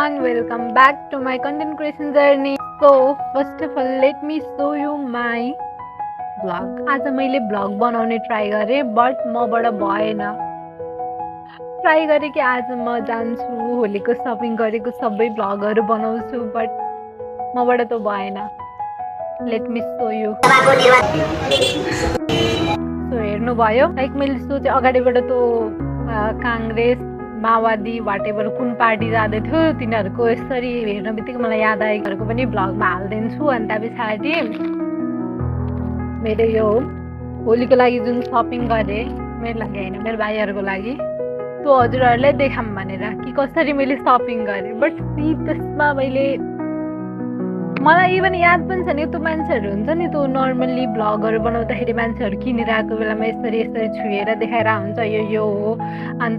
everyone, welcome back to my content creation journey. So, first of all, let me show you my vlog. आज मैले vlog बनाउने try गरेँ but मबाट भएन। Try गरेँ कि आज म जान्छु होलीको सपिङ गरेको सबै भ्लगहरू बनाउँछु बट मबाट त भएन। Let me so you. So हेर्नुभयो लाइक मैले सोचेँ अगाडिबाट त काङ्ग्रेस माओवादी वाटेभर कुन पार्टी जाँदै थियो तिनीहरूको यसरी हेर्न बित्तिकै मलाई याद आयो घरको पनि भ्लगमा हालिदिन्छु। अनि त्यहाँ पछाडि मेरो यो होलीको लागि जुन सपिङ गरेँ मेरो लागि होइन मेरो भाइहरूको लागि त्यो हजुरहरूलाई देखाऊँ भनेर कि कसरी मैले सपिङ गरेँ। बट त्यसमा मैले मलाई इभन याद पनि छ नि त्यो मान्छेहरू हुन्छ नि त्यो नर्मल्ली भ्लगहरू बनाउँदाखेरि मान्छेहरू किनिरहेको बेलामा यसरी यसरी छुएर देखाएर हुन्छ यो हो। अनि